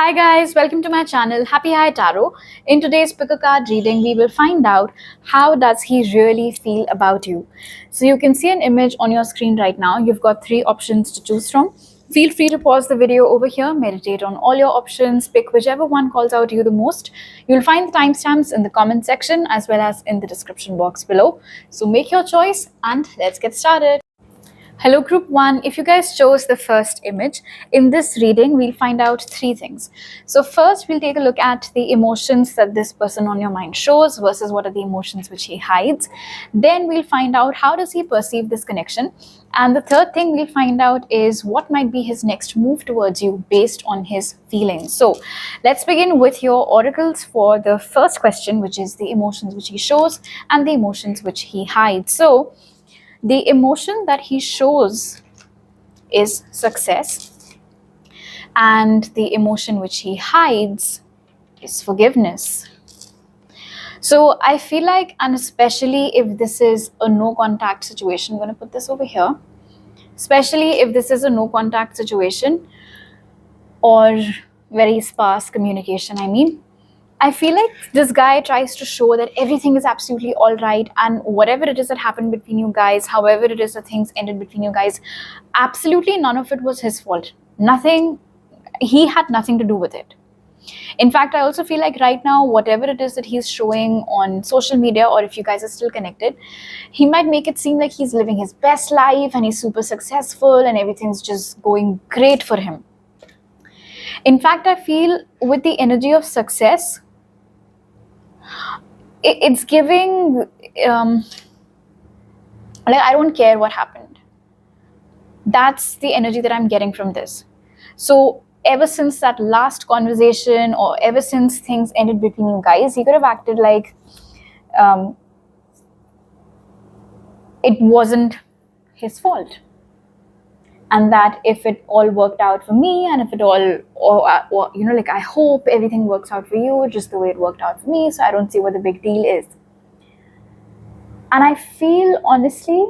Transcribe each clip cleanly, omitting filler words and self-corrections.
Hi guys, welcome to my channel Happy High Tarot. In today's pick a card reading, we will find out how does he really feel about you. So you can see an image on your screen right now. You've got three options to choose from. Feel free to pause the video over here, meditate on all your options, pick whichever one calls out to you the most. You'll find the timestamps in the comment section as well as in the description box below. So make your choice and let's get started. Hello group 1, if you guys chose the first image, in this reading we'll find out three things. So first we'll take a look at the emotions that this person on your mind shows versus what are the emotions which he hides. Then we'll find out how does he perceive this connection. And the third thing we'll find out is what might be his next move towards you based on his feelings. So let's begin with your oracles for the first question, which is the emotions which he shows and the emotions which he hides. So the emotion that he shows is success, and the emotion which he hides is forgiveness. So I feel like, and especially if this is a no contact situation, I'm going to put this over here, especially if this is a no contact situation or very sparse communication, I feel like this guy tries to show that everything is absolutely all right, and whatever it is that happened between you guys, however it is that things ended between you guys, absolutely none of it was his fault. Nothing, he had nothing to do with it. In fact, I also feel like right now, whatever it is that he's showing on social media, or if you guys are still connected, he might make it seem like he's living his best life and he's super successful and everything's just going great for him. In fact, I feel with the energy of success, it's giving like, I don't care what happened. That's the energy that I'm getting from this. So ever since that last conversation, or ever since things ended between you guys, he could have acted like it wasn't his fault, and that if it all worked out for me, and if it all, or you know, like, I hope everything works out for you just the way it worked out for me, so I don't see what the big deal is. And I feel honestly,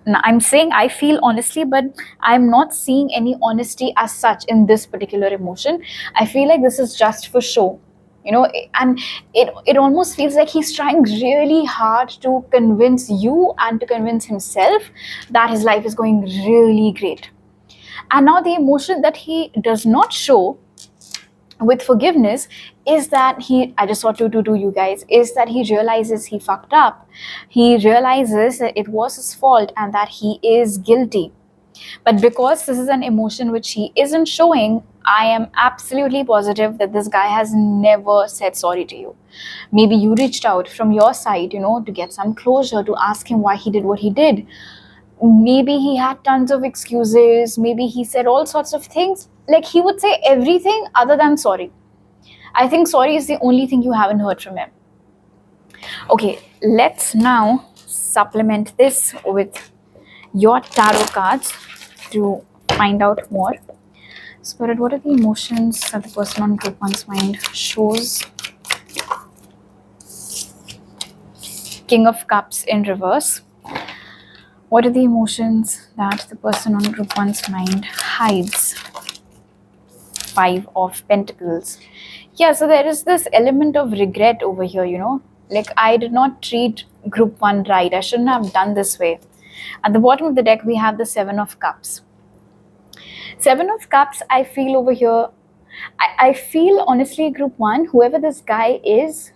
I'm saying I feel honestly, but I'm not seeing any honesty as such in this particular emotion. I feel like this is just for show, you know, and it almost feels like he's trying really hard to convince you and to convince himself that his life is going really great. And now the emotion that he does not show with forgiveness is that I just saw 222, you guys, is that he realizes he fucked up. He realizes that it was his fault and that he is guilty. But because this is an emotion which he isn't showing, I am absolutely positive that this guy has never said sorry to you. Maybe you reached out from your side, you know, to get some closure, to ask him why he did what he did. Maybe he had tons of excuses. Maybe he said all sorts of things. Like, he would say everything other than sorry. I think sorry is the only thing you haven't heard from him. Okay, let's now supplement this with your tarot cards to find out more. Spirit, what are the emotions that the person on group 1's mind shows? King of Cups in reverse. What are the emotions that the person on group 1's mind hides? 5 of Pentacles. Yeah, so there is this element of regret over here, you know, like, I did not treat group 1 right. I shouldn't have done this way. At the bottom of the deck, we have the 7 of Cups. 7 of Cups, I feel over here, I feel honestly, group 1, whoever this guy is,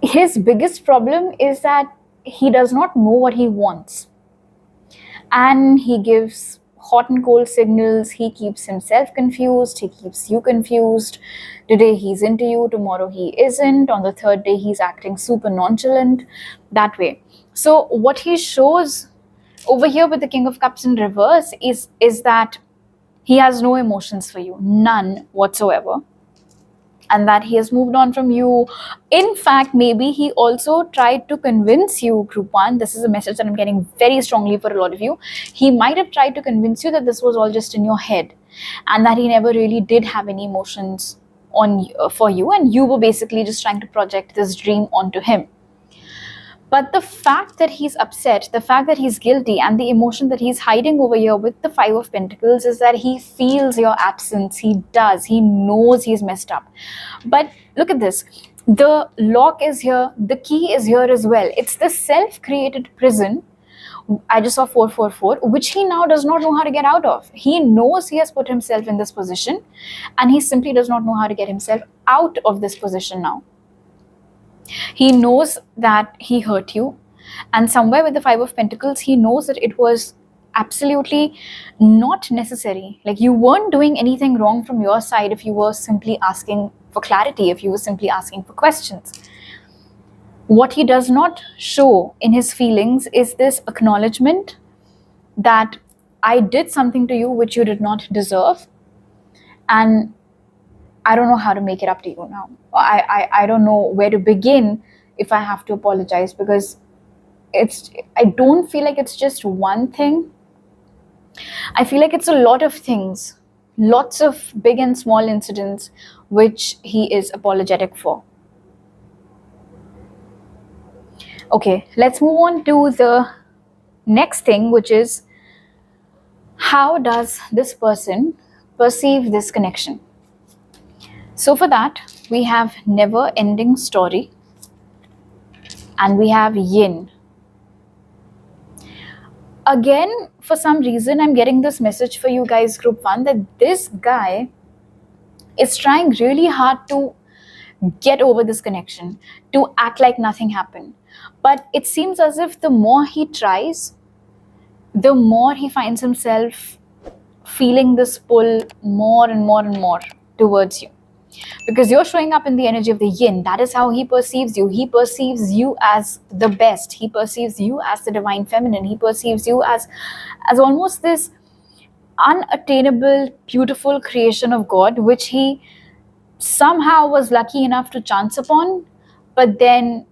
his biggest problem is that he does not know what he wants. And he gives hot and cold signals. He keeps himself confused. He keeps you confused. Today he's into you, tomorrow he isn't. On the third day he's acting super nonchalant, that way. So what he shows over here with the King of Cups in reverse is that he has no emotions for you, none whatsoever, and that he has moved on from you. In fact, maybe he also tried to convince you, group 1, this is a message that I'm getting very strongly for a lot of you. He might have tried to convince you that this was all just in your head, and that he never really did have any emotions for you, and you were basically just trying to project this dream onto him. But the fact that he's upset, the fact that he's guilty, and the emotion that he's hiding over here with the Five of Pentacles is that he feels your absence. He does. He knows he's messed up. But look at this. The lock is here. The key is here as well. It's the self-created prison. I just saw 444, which he now does not know how to get out of. He knows he has put himself in this position, and he simply does not know how to get himself out of this position now. He knows that he hurt you, and somewhere with the Five of Pentacles, he knows that it was absolutely not necessary. Like, you weren't doing anything wrong from your side if you were simply asking for clarity, if you were simply asking for questions. What he does not show in his feelings is this acknowledgement that I did something to you which you did not deserve, and I don't know how to make it up to you now. I don't know where to begin if I have to apologize, because I don't feel like it's just one thing. I feel like it's a lot of things, lots of big and small incidents which he is apologetic for. Okay, let's move on to the next thing, which is, how does this person perceive this connection? So for that, we have never-ending story, and we have yin. Again, for some reason, I'm getting this message for you guys, group 1, that this guy is trying really hard to get over this connection, to act like nothing happened. But it seems as if the more he tries, the more he finds himself feeling this pull more and more and more towards you. Because you're showing up in the energy of the yin. That is how he perceives you. He perceives you as the best. He perceives you as the divine feminine. He perceives you as almost this unattainable, beautiful creation of God, which he somehow was lucky enough to chance upon, but then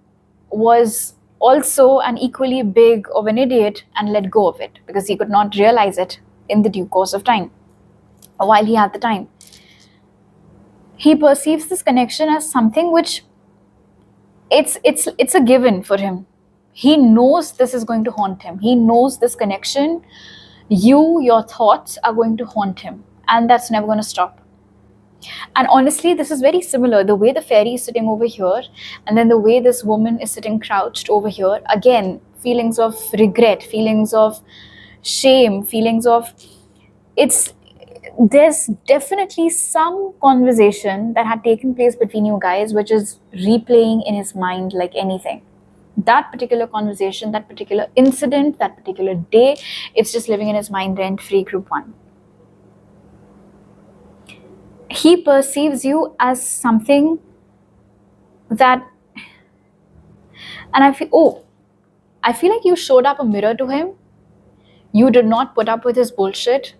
was also an equally big of an idiot and let go of it, because he could not realize it in the due course of time, or while he had the time. He perceives this connection as something which it's a given for him. He knows this is going to haunt him. He knows this connection, your thoughts are going to haunt him, and that's never going to stop. And honestly, this is very similar. The way the fairy is sitting over here, and then the way this woman is sitting crouched over here, again, feelings of regret, feelings of shame, feelings of there's definitely some conversation that had taken place between you guys which is replaying in his mind like anything. That particular conversation, that particular incident, that particular day, it's just living in his mind rent-free, group 1. He perceives you as something that, and I feel like you showed up a mirror to him. You did not put up with his bullshit.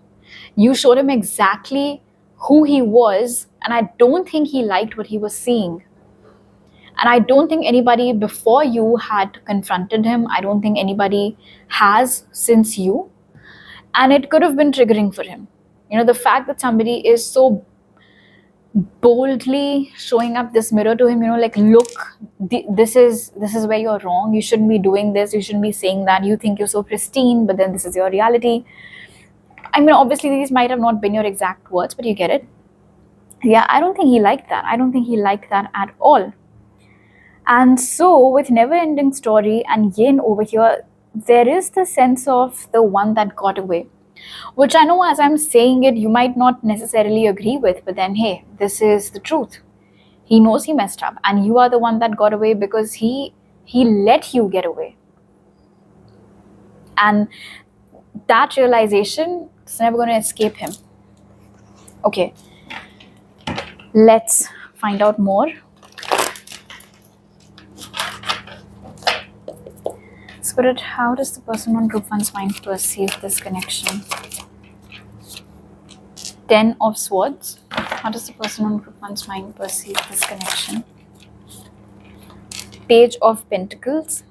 You showed him exactly who he was, and I don't think he liked what he was seeing. And I don't think anybody before you had confronted him. I don't think anybody has since you. And it could have been triggering for him. You know, the fact that somebody is so boldly showing up this mirror to him, you know, like, look, this is where you're wrong. You shouldn't be doing this. You shouldn't be saying that. You think you're so pristine, but then this is your reality. I mean, obviously, these might have not been your exact words, but you get it. Yeah, I don't think he liked that. I don't think he liked that at all. And so, with never-ending story and yin over here, there is the sense of the one that got away, which I know as I'm saying it, you might not necessarily agree with, but then, hey, this is the truth. He knows he messed up, and you are the one that got away because he let you get away. And that realization is never going to escape him. Okay, let's find out more. Spirit, how does the person on group 1's mind perceive this connection? 10 of Swords. How does the person on group 1's mind perceive this connection? Page of Pentacles.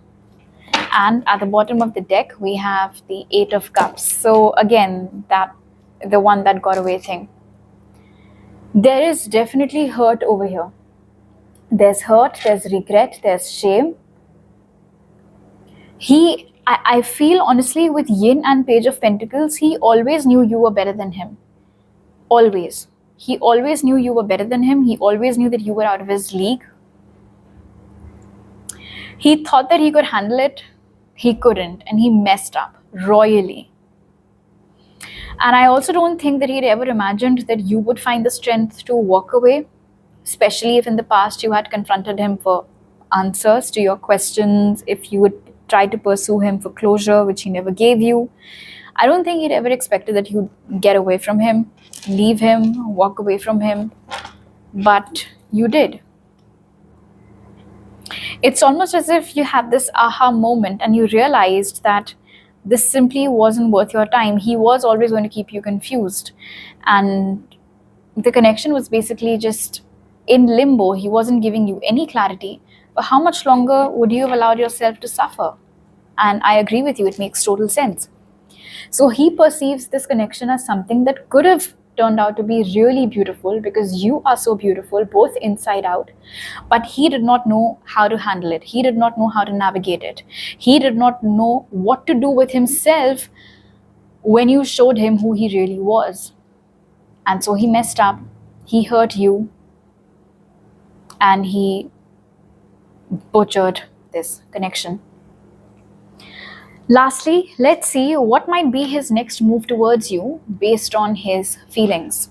And at the bottom of the deck, we have the 8 of Cups. So again, the one that got away thing. There is definitely hurt over here. There's hurt, there's regret, there's shame. I feel honestly with Yin and Page of Pentacles, he always knew you were better than him. Always. He always knew you were better than him. He always knew that you were out of his league. He thought that he could handle it. He couldn't, and he messed up royally. And I also don't think that he'd ever imagined that you would find the strength to walk away, especially if in the past you had confronted him for answers to your questions, if you would try to pursue him for closure, which he never gave you. I don't think he'd ever expected that you'd get away from him, leave him, walk away from him, but you did. It's almost as if you had this aha moment and you realized that this simply wasn't worth your time. He was always going to keep you confused. And the connection was basically just in limbo. He wasn't giving you any clarity. But how much longer would you have allowed yourself to suffer? And I agree with you, it makes total sense. So he perceives this connection as something that could have turned out to be really beautiful because you are so beautiful, both inside out. But he did not know how to handle it. He did not know how to navigate it. He did not know what to do with himself when you showed him who he really was. And so he messed up. He hurt you. And he butchered this connection. Lastly, let's see what might be his next move towards you based on his feelings.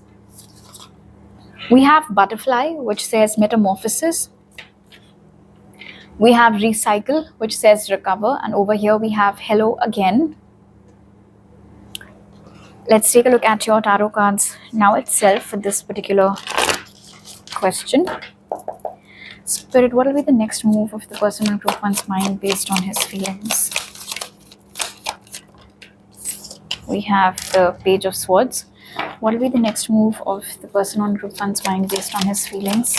We have Butterfly, which says metamorphosis. We have Recycle, which says recover. And over here we have Hello Again. Let's take a look at your tarot cards now itself for this particular question. Spirit, what will be the next move of the person on group one's mind based on his feelings? We have the Page of Swords. What will be the next move of the person on group one's mind based on his feelings?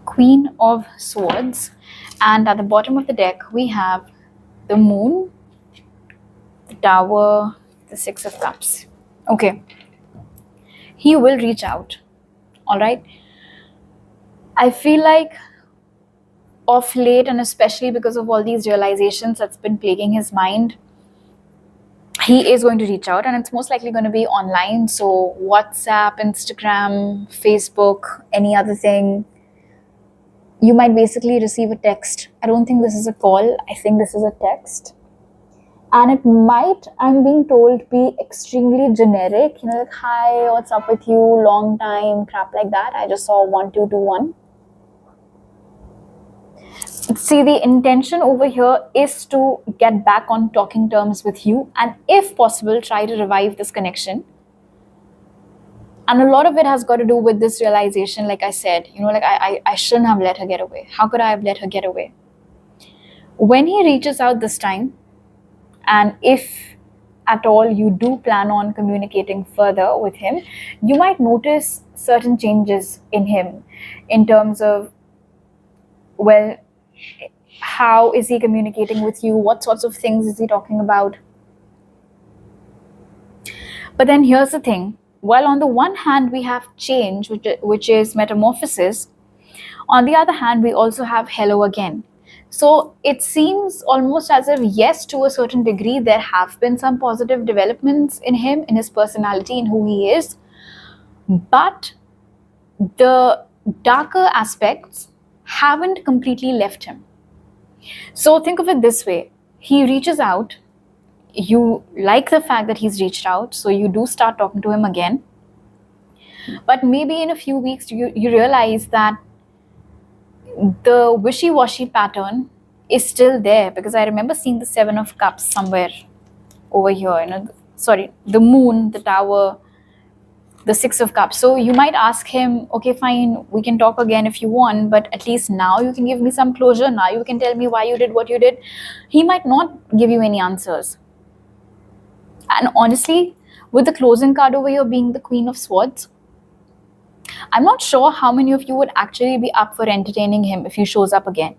Queen of Swords. And at the bottom of the deck, we have the Moon, the Tower, the Six of Cups. Okay. He will reach out. All right. I feel like of late, and especially because of all these realizations that's been plaguing his mind, he is going to reach out, and it's most likely going to be online. So WhatsApp, Instagram, Facebook, any other thing. You might basically receive a text. I don't think this is a call. I think this is a text. And it might, I'm being told, be extremely generic. You know, like, hi, what's up with you? Long time, crap like that. I just saw 1221. See, the intention over here is to get back on talking terms with you and, if possible, try to revive this connection. And a lot of it has got to do with this realization, like I said, you know, like I shouldn't have let her get away. How could I have let her get away? When he reaches out this time, and if at all you do plan on communicating further with him, you might notice certain changes in him in terms of, well, how is he communicating with you? What sorts of things is he talking about? But then here's the thing. While on the one hand we have change, which is metamorphosis, on the other hand we also have Hello Again. So it seems almost as if, yes, to a certain degree, there have been some positive developments in him, in his personality, in who he is. But the darker aspects haven't completely left him. So think of it this way. He reaches out. You like the fact that he's reached out. So you do start talking to him again. But maybe in a few weeks, you realize that the wishy-washy pattern is still there, because I remember seeing the Seven of Cups somewhere over here. You know, sorry, the Moon, the Tower, the Six of Cups. So you might ask him, okay, fine, we can talk again if you want, but at least now you can give me some closure. Now you can tell me why you did what you did. He might not give you any answers. And honestly, with the closing card over here being the Queen of Swords, I'm not sure how many of you would actually be up for entertaining him if he shows up again.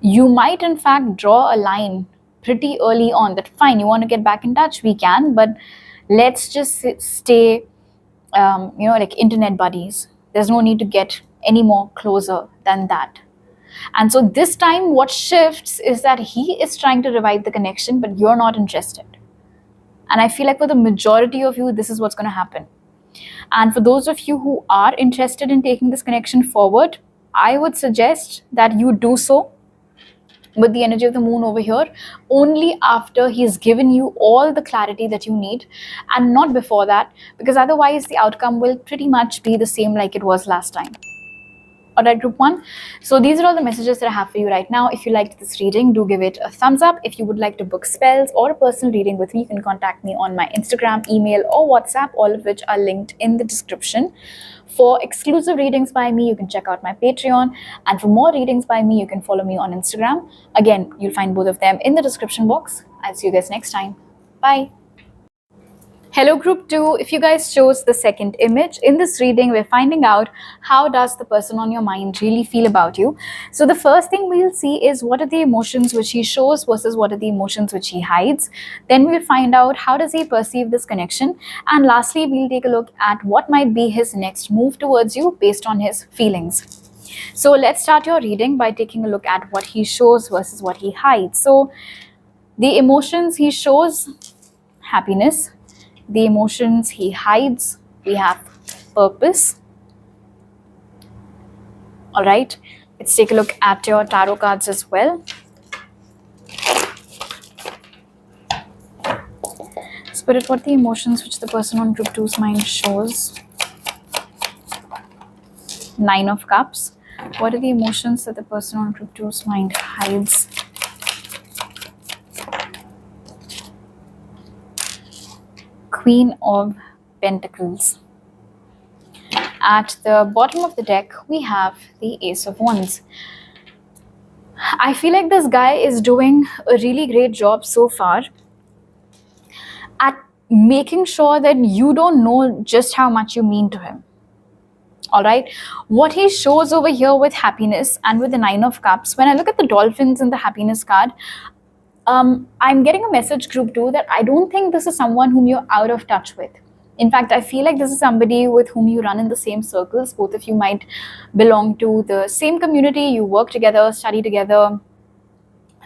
You might in fact draw a line pretty early on that, fine, you want to get back in touch, we can, but let's just stay, like internet buddies. There's no need to get any more closer than that. And so this time what shifts is that he is trying to revive the connection, but you're not interested. And I feel like for the majority of you, this is what's going to happen. And for those of you who are interested in taking this connection forward, I would suggest that you do so with the energy of the moon over here only after he's given you all the clarity that you need, and not before that, because otherwise the outcome will pretty much be the same like it was last time. Alright, group 1. So these are all the messages that I have for you right now. If you liked this reading, do give it a thumbs up. If you would like to book spells or a personal reading with me, you can contact me on my Instagram, email, or WhatsApp, all of which are linked in the description. For exclusive readings by me, you can check out my Patreon. And for more readings by me, you can follow me on Instagram. Again, you'll find both of them in the description box. I'll see you guys next time. Bye. Hello group 2, if you guys chose the second image, in this reading we're finding out how does the person on your mind really feel about you. So the first thing we'll see is what are the emotions which he shows versus what are the emotions which he hides. Then we'll find out how does he perceive this connection, and lastly we'll take a look at what might be his next move towards you based on his feelings. So let's start your reading by taking a look at what he shows versus what he hides. So the emotions he shows, happiness. The emotions he hides, we have purpose. All right, let's take a look at your tarot cards as well. Spirit, what are the emotions which the person on group 2's mind shows? 9 of Cups. What are the emotions that the person on group 2's mind hides? Queen of Pentacles. At the bottom of the deck, we have the Ace of Wands. I feel like this guy is doing a really great job so far at making sure that you don't know just how much you mean to him. All right, what he shows over here with happiness and with the 9 of Cups, when I look at the dolphins in the happiness card, I'm getting a message, group 2, that I don't think this is someone whom you're out of touch with. In fact, I feel like this is somebody with whom you run in the same circles. Both of you might belong to the same community. You work together, study together,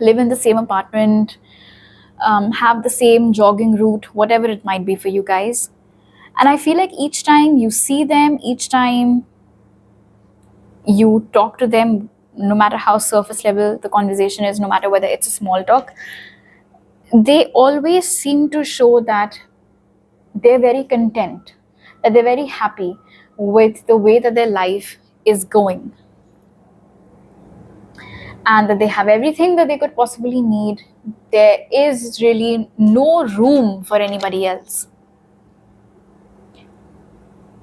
live in the same apartment, have the same jogging route, whatever it might be for you guys. And I feel like each time you see them, each time you talk to them, no matter how surface level the conversation is, no matter whether it's a small talk, they always seem to show that they're very content, that they're very happy with the way that their life is going, and that they have everything that they could possibly need. There is really no room for anybody else.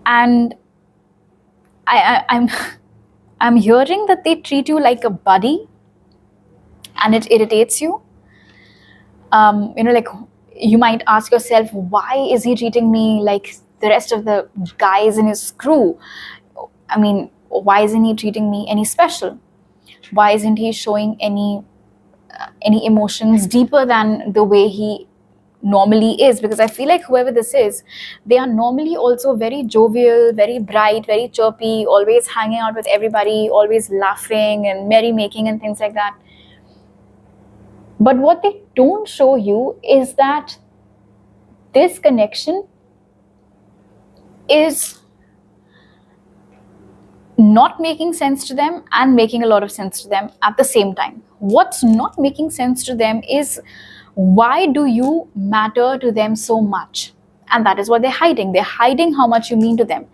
And I'm hearing that they treat you like a buddy, and it irritates you. Like you might ask yourself, why is he treating me like the rest of the guys in his crew? I mean, why isn't he treating me any special? Why isn't he showing any emotions deeper than the way he normally is? Because I feel like whoever this is, they are normally also very jovial, very bright, very chirpy, always hanging out with everybody, always laughing and merrymaking and things like that. But what they don't show you is that this connection is not making sense to them and making a lot of sense to them at the same time. What's not making sense to them is, why do you matter to them so much? And that is what they're hiding. They're hiding how much you mean to them.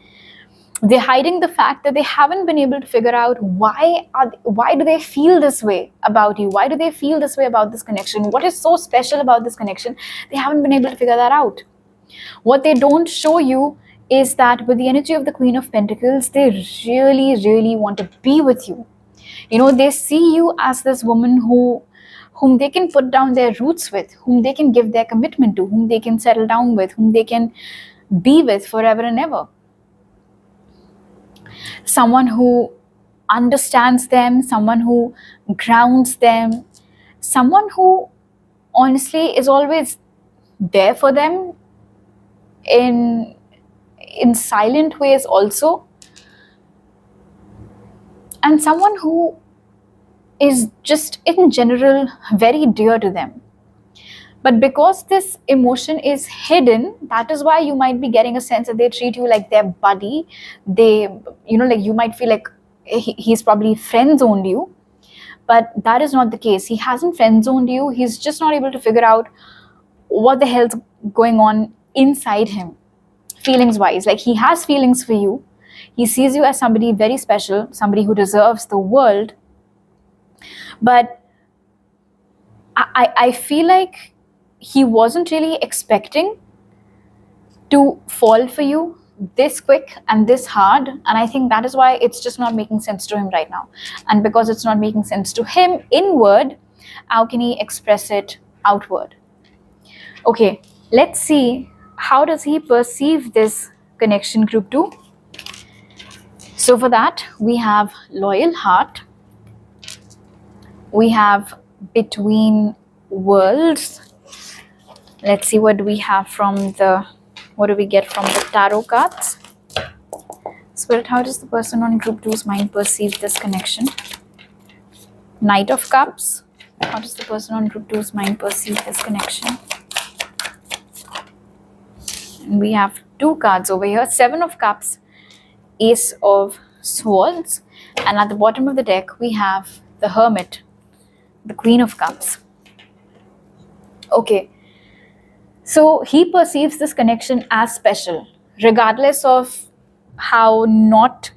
They're hiding the fact that they haven't been able to figure out why do they feel this way about you? Why do they feel this way about this connection? What is so special about this connection? They haven't been able to figure that out. What they don't show you is that with the energy of the Queen of Pentacles, they really, really want to be with you. They see you as this woman whom they can put down their roots with, whom they can give their commitment to, whom they can settle down with, whom they can be with forever and ever. Someone who understands them, someone who grounds them, someone who honestly is always there for them in silent ways also, and someone who is just in general very dear to them. But because this emotion is hidden, that is why you might be getting a sense that they treat you like their buddy. They, like you might feel like he's probably friend zoned you. But that is not the case. He hasn't friend zoned you. He's just not able to figure out what the hell's going on inside him, feelings wise. Like, he has feelings for you. He sees you as somebody very special, somebody who deserves the world. But I feel like he wasn't really expecting to fall for you this quick and this hard. And I think that is why it's just not making sense to him right now. And because it's not making sense to him inward, how can he express it outward? Okay, let's see, how does he perceive this connection, group 2? So for that, we have loyal heart. We have between worlds. Let's see, what do we get from the tarot cards? Spirit, how does the person on group 2's mind perceive this connection? Knight of Cups. How does the person on group 2's mind perceive this connection? And we have 2 cards over here. 7 of Cups, Ace of Swords. And at the bottom of the deck, we have the Hermit, the Queen of Cups. Okay. So he perceives this connection as special, regardless of how not,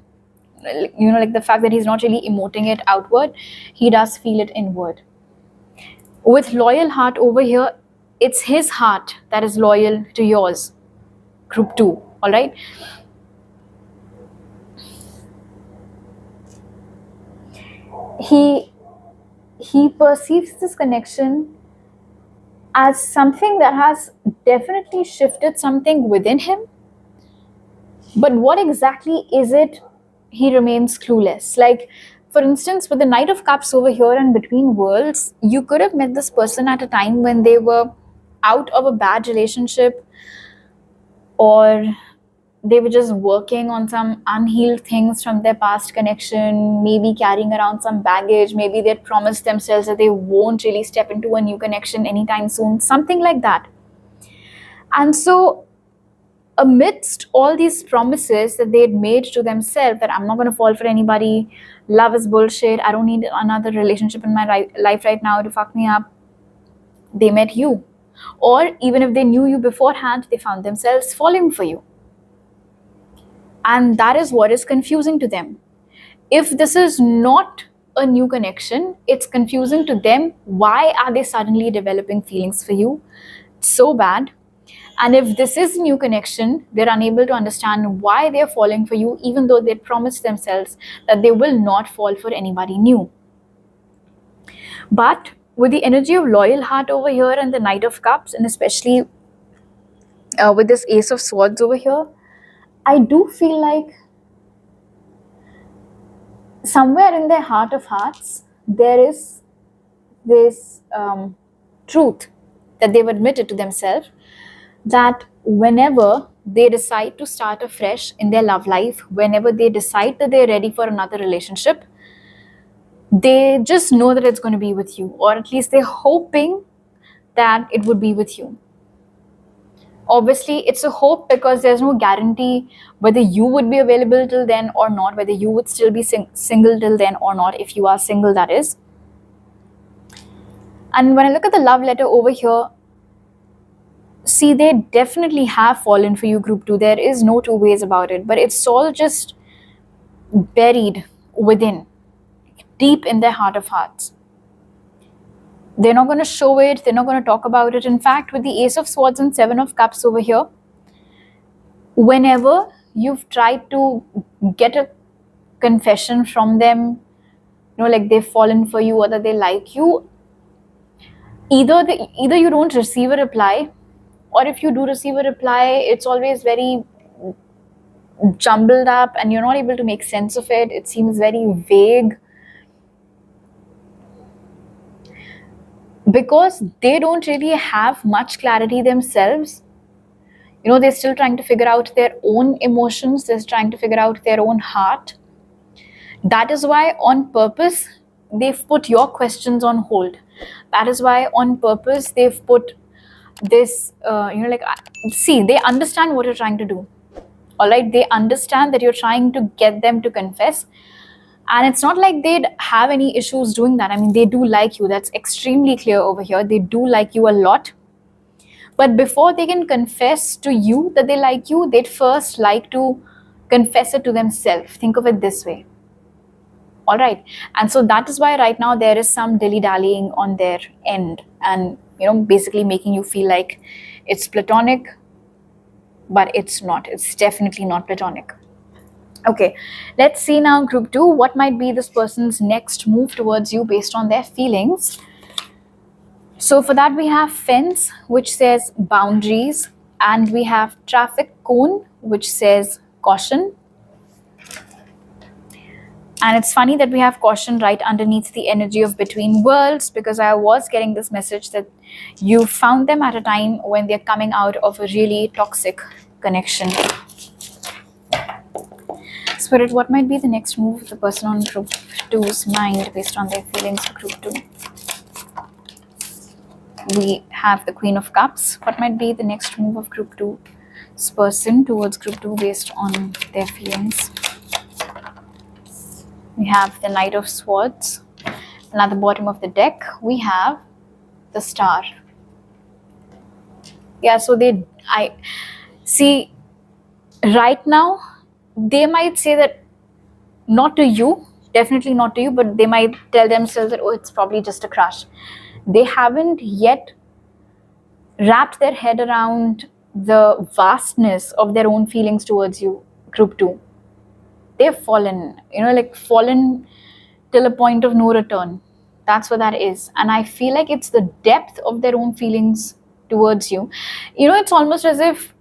like the fact that he's not really emoting it outward, he does feel it inward. With loyal heart over here, it's his heart that is loyal to yours, group 2, all right? He perceives this connection as something that has definitely shifted something within him. But what exactly is it, he remains clueless. Like, for instance, with the Knight of Cups over here and between worlds, you could have met this person at a time when they were out of a bad relationship, or they were just working on some unhealed things from their past connection, maybe carrying around some baggage, maybe they'd promised themselves that they won't really step into a new connection anytime soon, something like that. And so amidst all these promises that they'd made to themselves, that I'm not going to fall for anybody, love is bullshit, I don't need another relationship in my life right now to fuck me up, they met you. Or even if they knew you beforehand, they found themselves falling for you. And that is what is confusing to them. If this is not a new connection, it's confusing to them. Why are they suddenly developing feelings for you so bad? And if this is a new connection, they're unable to understand why they're falling for you, even though they promised themselves that they will not fall for anybody new. But with the energy of loyal heart over here and the Knight of Cups, and especially with this Ace of Swords over here, I do feel like somewhere in their heart of hearts, there is this truth that they've admitted to themselves, that whenever they decide to start afresh in their love life, whenever they decide that they're ready for another relationship, they just know that it's going to be with you, or at least they're hoping that it would be with you. Obviously, it's a hope because there's no guarantee whether you would be available till then or not, whether you would still be single till then or not, if you are single, that is. And when I look at the love letter over here, see, they definitely have fallen for you, group 2. There is no two ways about it, but it's all just buried within, deep in their heart of hearts. They're not going to show it, they're not going to talk about it. In fact, with the Ace of Swords and 7 of Cups over here, whenever you've tried to get a confession from them, like they've fallen for you or that they like you, either you don't receive a reply, or if you do receive a reply, it's always very jumbled up and you're not able to make sense of it. It seems very vague. Because they don't really have much clarity themselves. They're still trying to figure out their own emotions. They're trying to figure out their own heart. That is why, on purpose, they've put your questions on hold. That is why on purpose they've put this, see, they understand what you're trying to do. All right, they understand that you're trying to get them to confess. And it's not like they'd have any issues doing that. I mean, they do like you. That's extremely clear over here. They do like you a lot. But before they can confess to you that they like you, they'd first like to confess it to themselves. Think of it this way. All right. And so that is why right now there is some dilly-dallying on their end, and basically making you feel like it's platonic, but it's not. It's definitely not platonic. Okay, let's see now, group 2, what might be this person's next move towards you based on their feelings. So for that we have fence, which says boundaries, and we have traffic cone, which says caution. And it's funny that we have caution right underneath the energy of between worlds, because I was getting this message that you found them at a time when they're coming out of a really toxic connection. Spirit, what might be the next move of the person on group 2's mind based on their feelings for group 2? We have the Queen of Cups. What might be the next move of group 2's person towards group 2 based on their feelings? We have the Knight of Swords. And at the bottom of the deck, we have the Star. Yeah, so I see right now, they might say that not to you, definitely not to you, but they might tell themselves that, oh, it's probably just a crush. They haven't yet wrapped their head around the vastness of their own feelings towards you, group 2. They've fallen, fallen till a point of no return. That's what that is. And I feel like it's the depth of their own feelings towards you. It's almost as if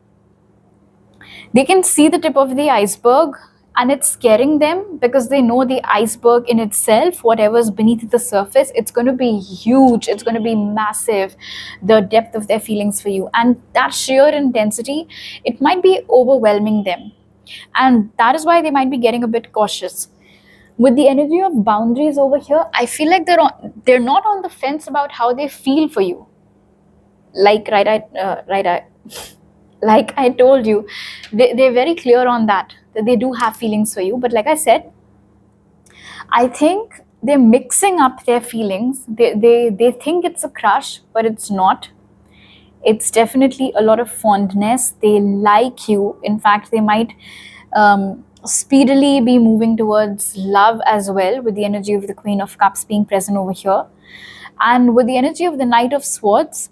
they can see the tip of the iceberg, and it's scaring them because they know the iceberg in itself, whatever's beneath the surface, it's going to be huge, it's going to be massive, the depth of their feelings for you. And that sheer intensity, it might be overwhelming them. And that is why they might be getting a bit cautious. With the energy of boundaries over here, I feel like they're not on the fence about how they feel for you. Like like I told you, they're very clear on that they do have feelings for you. But like I said, I think they're mixing up their feelings. They think it's a crush, but it's not. It's definitely a lot of fondness. They like you. In fact, they might speedily be moving towards love as well, with the energy of the Queen of Cups being present over here. And with the energy of the Knight of Swords,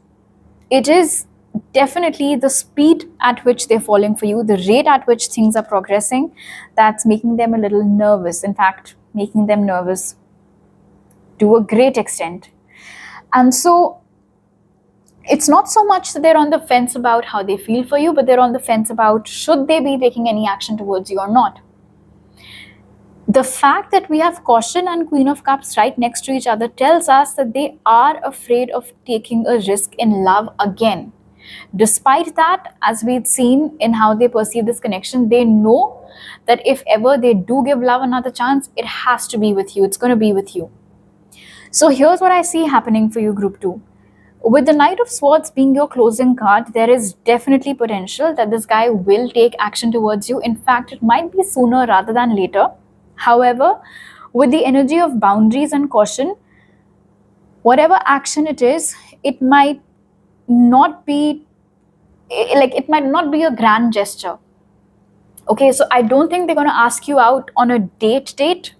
it is definitely the speed at which they're falling for you, the rate at which things are progressing, that's making them a little nervous. In fact, making them nervous to a great extent. And so it's not so much that they're on the fence about how they feel for you, but they're on the fence about should they be taking any action towards you or not. The fact that we have caution and Queen of Cups right next to each other tells us that they are afraid of taking a risk in love again. Despite that, as we've seen in how they perceive this connection, they know that if ever they do give love another chance, it has to be with you. It's going to be with you. So here's what I see happening for you, group 2. With the Knight of Swords being your closing card, there is definitely potential that this guy will take action towards you. In fact, it might be sooner rather than later. However, with the energy of boundaries and caution, whatever action it is, it might not be a grand gesture. Okay, so I don't think they're going to ask you out on a date,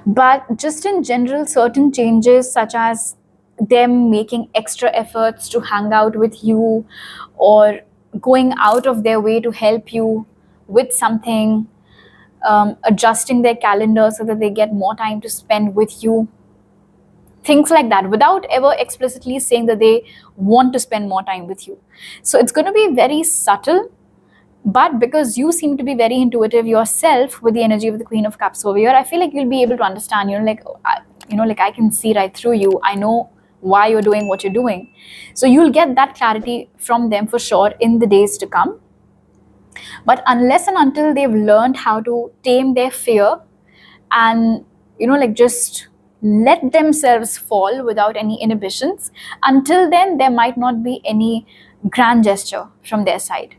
but just in general, certain changes such as them making extra efforts to hang out with you, or going out of their way to help you with something, adjusting their calendar so that they get more time to spend with you. Things like that, without ever explicitly saying that they want to spend more time with you. So it's going to be very subtle, but because you seem to be very intuitive yourself with the energy of the Queen of Cups over here, I feel like you'll be able to understand, I can see right through you. I know why you're doing what you're doing. So you'll get that clarity from them for sure in the days to come. But unless and until they've learned how to tame their fear and, just let themselves fall without any inhibitions. Until then, there might not be any grand gesture from their side.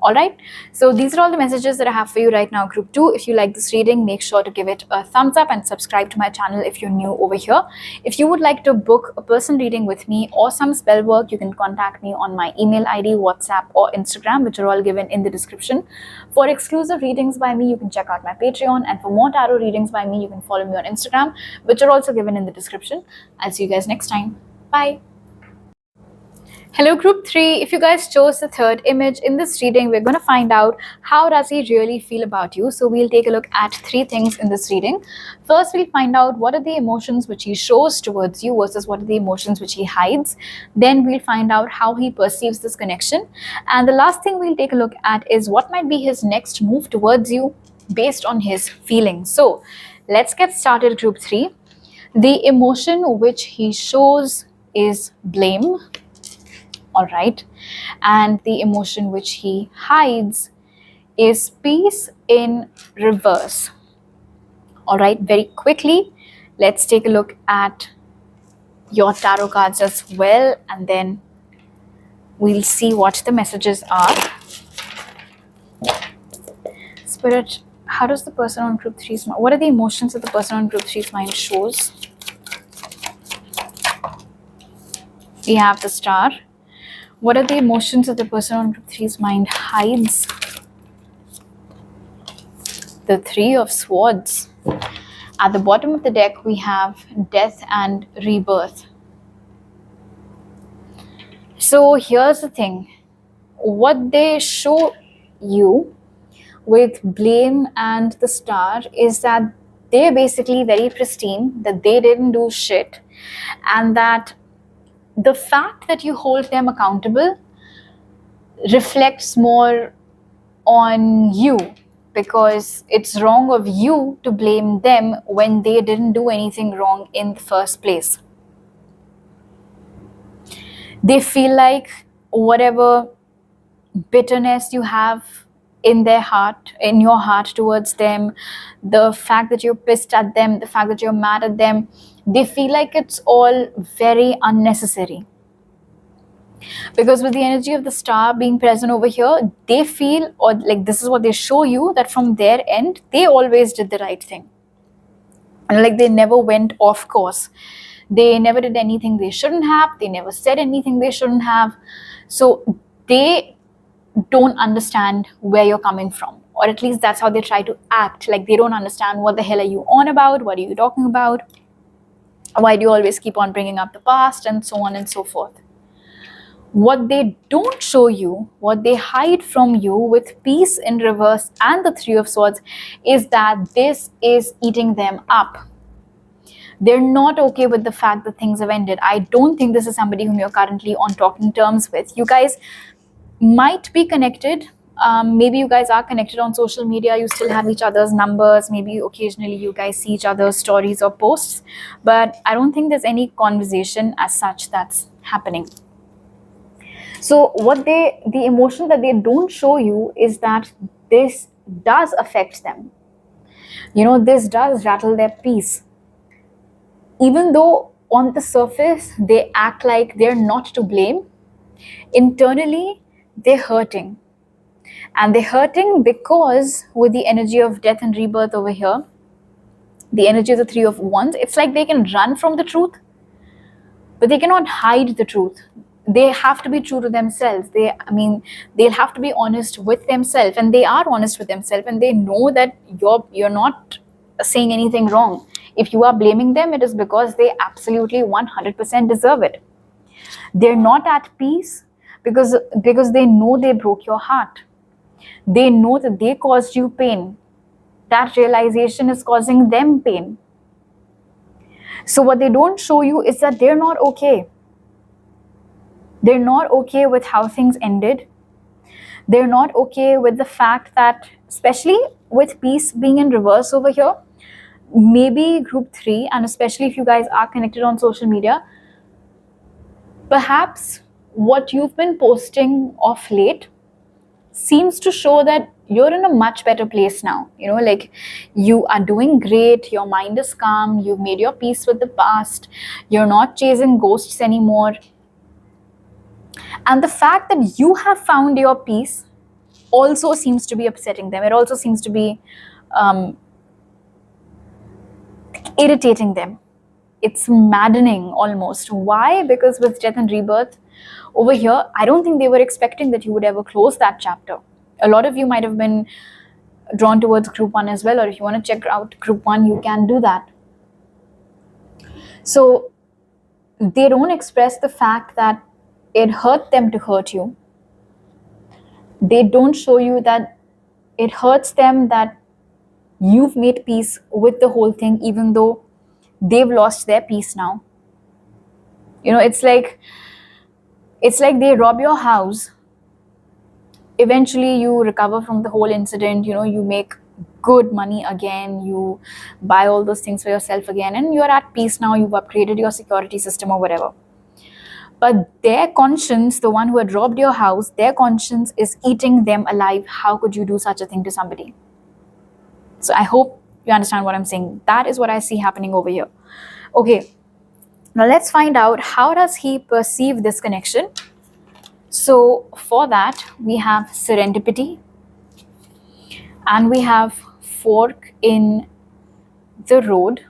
All right, so these are all the messages that I have for you right now, group 2. If you like this reading, make sure to give it a thumbs up and subscribe to my channel if you're new over here. If you would like to book a personal reading with me or some spell work, you can contact me on my email ID, WhatsApp or Instagram, which are all given in the description. For exclusive readings by me, you can check out my Patreon, and for more tarot readings by me, you can follow me on Instagram, which are also given in the description. I'll see you guys next time. Bye. Hello group 3, if you guys chose the third image in this reading, we're going to find out how does he really feel about you. So we'll take a look at 3 things in this reading. First, we'll find out what are the emotions which he shows towards you versus what are the emotions which he hides. Then we'll find out how he perceives this connection. And the last thing we'll take a look at is what might be his next move towards you based on his feelings. So let's get started, group 3. The emotion which he shows is blame. All right, and the emotion which he hides is peace in reverse. All right, very quickly, let's take a look at your tarot cards as well, and then we'll see what the messages are. Spirit, how does the person on group 3's mind, what are the emotions that the person on group 3's mind shows? We have the Star. What are the emotions that the person on group 3's mind hides? The Three of Swords. At the bottom of the deck, we have death and rebirth. So here's the thing. What they show you with blame and the Star is that they're basically very pristine, that they didn't do shit, and that the fact that you hold them accountable reflects more on you, because it's wrong of you to blame them when they didn't do anything wrong in the first place. They feel like whatever bitterness you have in their heart, in your heart towards them, the fact that you're pissed at them, the fact that you're mad at them, they feel like it's all very unnecessary. Because with the energy of the Star being present over here, they feel, or like this is what they show you, that from their end, they always did the right thing. And like they never went off course. They never did anything they shouldn't have. They never said anything they shouldn't have. So they don't understand where you're coming from. Or at least that's how they try to act. Like they don't understand, what the hell are you on about? What are you talking about? Why do you always keep on bringing up the past, and so on and so forth. What they don't show you, what they hide from you with peace in reverse and the Three of Swords, is that this is eating them up. They're not okay with the fact that things have ended. I don't think this is somebody whom you're currently on talking terms with. You guys might be connected. Maybe you guys are connected on social media, you still have each other's numbers, maybe occasionally you guys see each other's stories or posts, but I don't think there's any conversation as such that's happening. So the emotion that they don't show you is that this does affect them. You know, this does rattle their peace. Even though on the surface they act like they're not to blame, internally they're hurting. And they're hurting because with the energy of death and rebirth over here, the energy of the Three of Wands, it's like they can run from the truth, but they cannot hide the truth. They have to be true to themselves. They'll have to be honest with themselves, and they are honest with themselves, and they know that you're not saying anything wrong. If you are blaming them, it is because they absolutely 100% deserve it. They're not at peace because they know they broke your heart. They know that they caused you pain. That realization is causing them pain. So what they don't show you is that they're not okay. They're not okay with how things ended. They're not okay with the fact that, especially with peace being in reverse over here, maybe group 3, and especially if you guys are connected on social media, perhaps what you've been posting of late seems to show that you're in a much better place now. You know, like you are doing great, your mind is calm, you've made your peace with the past, you're not chasing ghosts anymore. And the fact that you have found your peace also seems to be upsetting them. It also seems to be irritating them. It's maddening almost. Why? Because with death and rebirth over here, I don't think they were expecting that you would ever close that chapter. A lot of you might have been drawn towards group 1 as well, or if you want to check out group 1, you can do that. So they don't express the fact that it hurt them to hurt you. They don't show you that it hurts them that you've made peace with the whole thing, even though they've lost their peace now. You know, it's like they rob your house. Eventually you recover from the whole incident, you know, you make good money again, you buy all those things for yourself again, and you're at peace now, you've upgraded your security system or whatever. But their conscience, the one who had robbed your house, their conscience is eating them alive. How could you do such a thing to somebody? So I hope you understand what I'm saying. That is what I see happening over here. Okay, now let's find out, how does he perceive this connection? So for that, we have serendipity and we have fork in the road.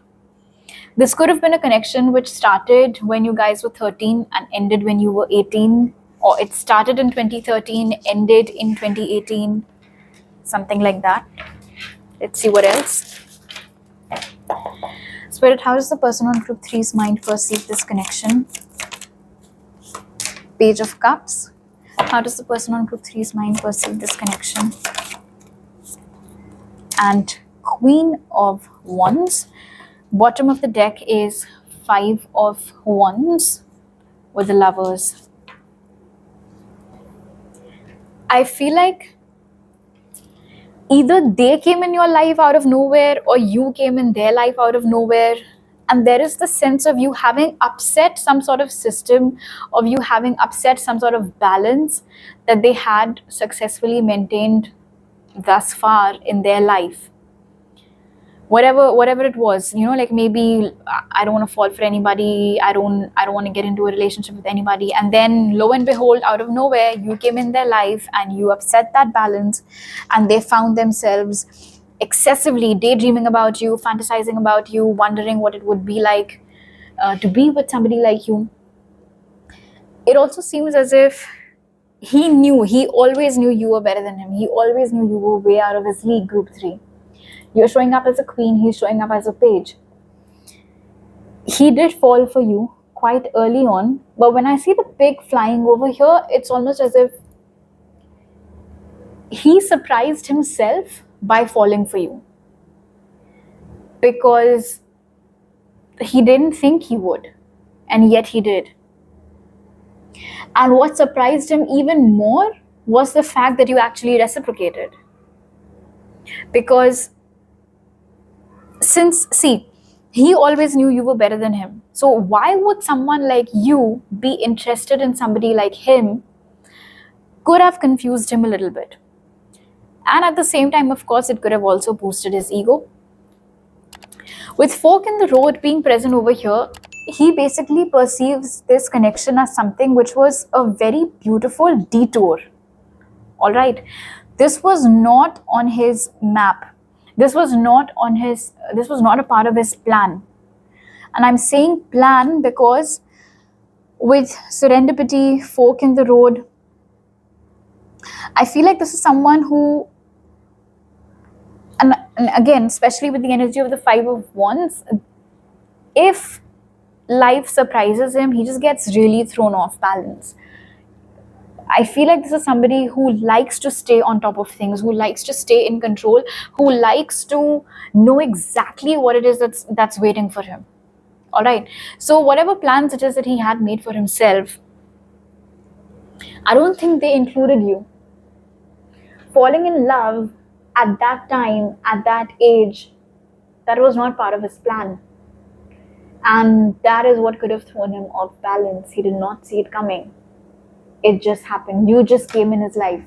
This could have been a connection which started when you guys were 13 and ended when you were 18, or it started in 2013, ended in 2018, something like that. Let's see what else. Spirit, how does the person on group 3's mind perceive this connection? Page of Cups. How does the person on group 3's mind perceive this connection? And Queen of Wands. Bottom of the deck is 5 of Wands with the Lovers. I feel like either they came in your life out of nowhere or you came in their life out of nowhere. And there is the sense of you having upset some sort of system, of you having upset some sort of balance that they had successfully maintained thus far in their life. Whatever it was, you know, like maybe I don't want to fall for anybody, I don't want to get into a relationship with anybody, and then lo and behold, out of nowhere, you came in their life and you upset that balance, and they found themselves excessively daydreaming about you, fantasizing about you, wondering what it would be like to be with somebody like you. It also seems as if he always knew you were better than him. He always knew you were way out of his league, group 3. You're showing up as a queen, he's showing up as a page. He did fall for you quite early on, but when I see the pig flying over here, it's almost as if he surprised himself by falling for you, because he didn't think he would, and yet he did. And what surprised him even more was the fact that you actually reciprocated. Because he always knew you were better than him. So why would someone like you be interested in somebody like him? Could have confused him a little bit. And at the same time, of course, it could have also boosted his ego. With fork in the road being present over here, he basically perceives this connection as something which was a very beautiful detour. All right. This was not on his map. This was not a part of his plan. And I'm saying plan because with serendipity, fork in the road, I feel like this is someone who, and again, especially with the energy of the 5 of Wands, if life surprises him, he just gets really thrown off balance. I feel like this is somebody who likes to stay on top of things, who likes to stay in control, who likes to know exactly what it is that's waiting for him. All right. So whatever plans it is that he had made for himself, I don't think they included you. Falling in love at that time, at that age, that was not part of his plan. And that is what could have thrown him off balance. He did not see it coming. It just happened. You just came in his life.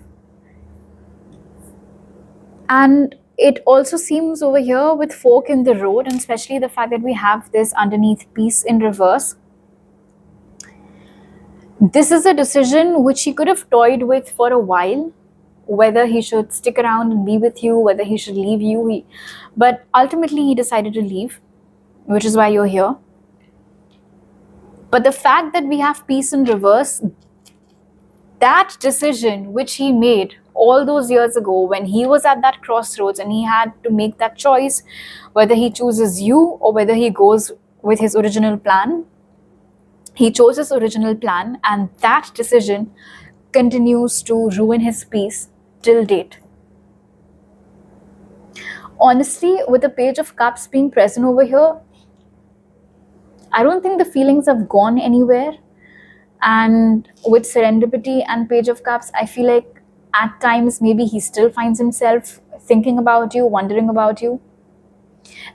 And it also seems over here with fork in the road, and especially the fact that we have this underneath peace in reverse. This is a decision which he could have toyed with for a while, whether he should stick around and be with you, whether he should leave you. But ultimately he decided to leave, which is why you're here. But the fact that we have peace in reverse, that decision which he made all those years ago when he was at that crossroads and he had to make that choice, whether he chooses you or whether he goes with his original plan, he chose his original plan, and that decision continues to ruin his peace till date. Honestly, with the Page of Cups being present over here, I don't think the feelings have gone anywhere. And with Serendipity and Page of Cups, I feel like at times maybe he still finds himself thinking about you, wondering about you.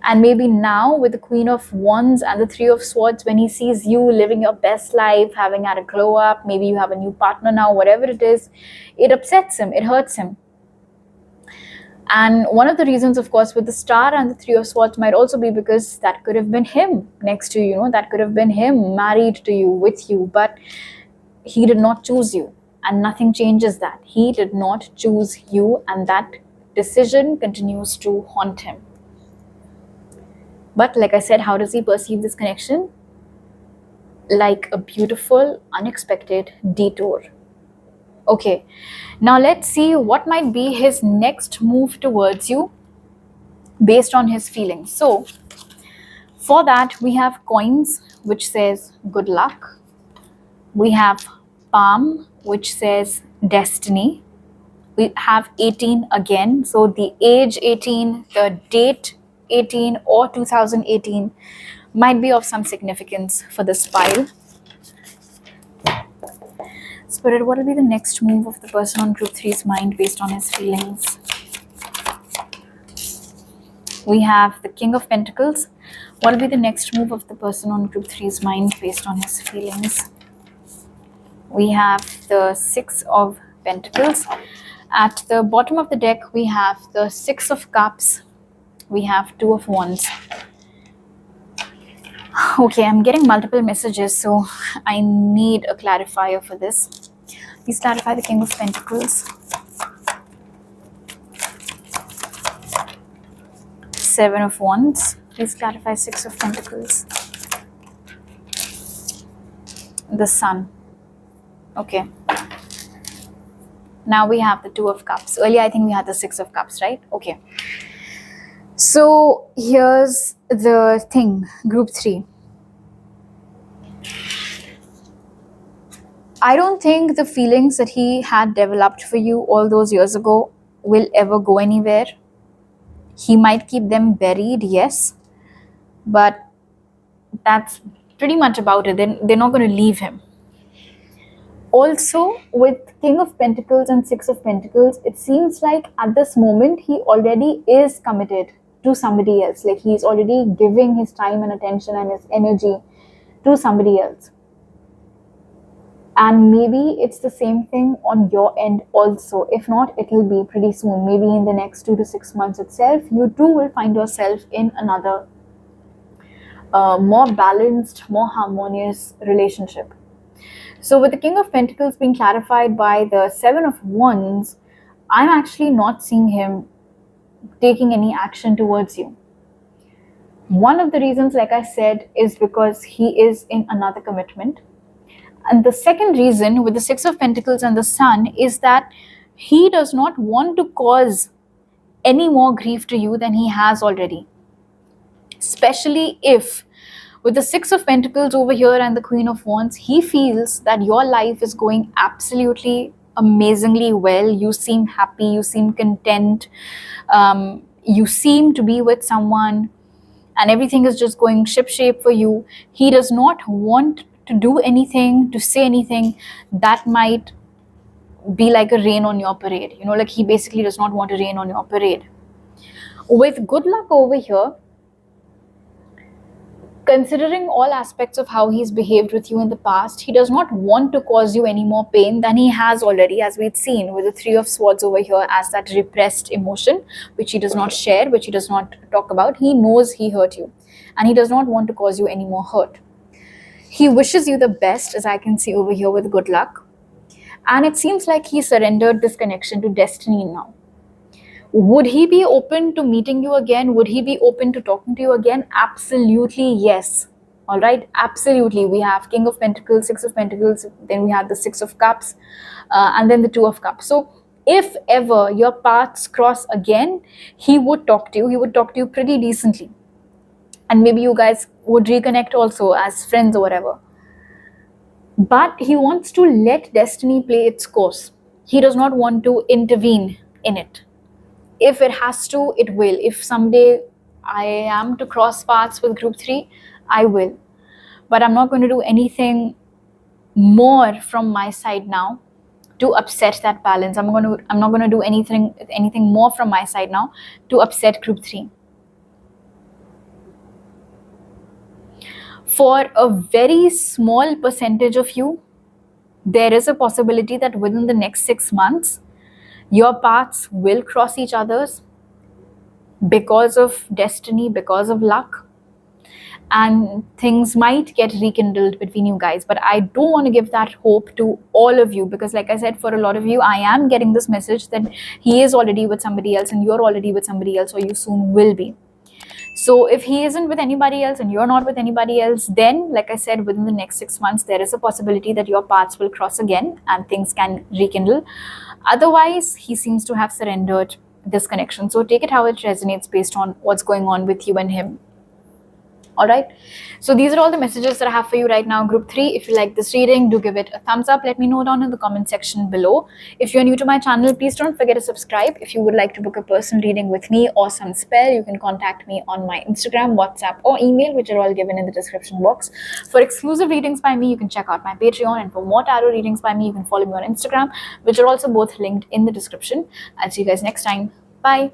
And maybe now with the Queen of Wands and the Three of Swords, when he sees you living your best life, having had a glow up, maybe you have a new partner now, whatever it is, it upsets him, it hurts him. And one of the reasons, of course, with the Star and the Three of Swords might also be because that could have been him next to you, that could have been him married to you, with you, but he did not choose you, and nothing changes that. He did not choose you, and that decision continues to haunt him. But like I said, how does he perceive this connection? Like a beautiful, unexpected detour. Okay, now let's see what might be his next move towards you based on his feelings. So for that, we have coins, which says good luck. We have palm, which says destiny. We have 18 again. So the age 18, the date 18 or 2018 might be of some significance for this pile. Spirit, what will be the next move of the person on group 3's mind based on his feelings? We have the King of Pentacles. What will be the next move of the person on group 3's mind based on his feelings? We have the Six of Pentacles. At the bottom of the deck, we have the Six of Cups. We have Two of Wands. Okay, I'm getting multiple messages, so I need a clarifier for this. Please clarify the King of Pentacles. Seven of Wands. Please clarify Six of Pentacles. The Sun. Okay. Now we have the Two of Cups. Earlier, I think we had the Six of Cups, right? Okay. So here's the thing, group 3. I don't think the feelings that he had developed for you all those years ago will ever go anywhere. He might keep them buried, yes, but that's pretty much about it. They're not going to leave him. Also, with King of Pentacles and Six of Pentacles, it seems like at this moment he already is committed to somebody else. Like he's already giving his time and attention and his energy to somebody else. And maybe it's the same thing on your end also. If not, it will be pretty soon. Maybe in the next 2 to 6 months itself, you too will find yourself in another more balanced, more harmonious relationship. So with the King of Pentacles being clarified by the Seven of Wands, I'm actually not seeing him taking any action towards you. One of the reasons, like I said, is because he is in another commitment. And the second reason with the Six of Pentacles and the Sun is that he does not want to cause any more grief to you than he has already. Especially if with the Six of Pentacles over here and the Queen of Wands, he feels that your life is going absolutely amazingly well. You seem happy, you seem content, you seem to be with someone, and everything is just going shipshape for you. He does not want to do anything, to say anything that might be like a rain on your parade. Like he basically does not want to rain on your parade. With good luck over here, Considering all aspects of how he's behaved with you in the past, he does not want to cause you any more pain than he has already, as we've seen with the Three of Swords over here as that repressed emotion, which he does not share, which he does not talk about. He knows he hurt you, and he does not want to cause you any more hurt. He wishes you the best, as I can see over here, with good luck. And it seems like he surrendered this connection to destiny now. Would he be open to meeting you again? Would he be open to talking to you again? Absolutely yes. All right, absolutely. We have King of Pentacles, Six of Pentacles, then we have the Six of Cups, and then the Two of Cups. So if ever your paths cross again, he would talk to you. He would talk to you pretty decently. And maybe you guys would reconnect also as friends or whatever. But he wants to let destiny play its course. He does not want to intervene in it. If it has to, it will. If someday I am to cross paths with group 3, I will. But I'm not going to do anything more from my side now to upset that balance. I'm not going to do anything more from my side now to upset group 3. For a very small percentage of you, there is a possibility that within the next 6 months, your paths will cross each other's because of destiny, because of luck, and things might get rekindled between you guys. But I don't want to give that hope to all of you, because like I said, for a lot of you, I am getting this message that he is already with somebody else and you're already with somebody else, or you soon will be. So if he isn't with anybody else and you're not with anybody else, then like I said, within the next 6 months, there is a possibility that your paths will cross again and things can rekindle. Otherwise, he seems to have surrendered this connection. So take it how it resonates based on what's going on with you and him. All right, so these are all the messages that I have for you right now, group 3. If you like this reading, do give it a thumbs up. Let me know down in the comment section below. If you're new to my channel, please don't forget to subscribe. If you would like to book a personal reading with me or some spell, you can contact me on my Instagram, WhatsApp, or email, which are all given in the description box. For exclusive readings by me, you can check out my Patreon, and for more tarot readings by me, you can follow me on Instagram, which are also both linked in the description. I'll see you guys next time. Bye.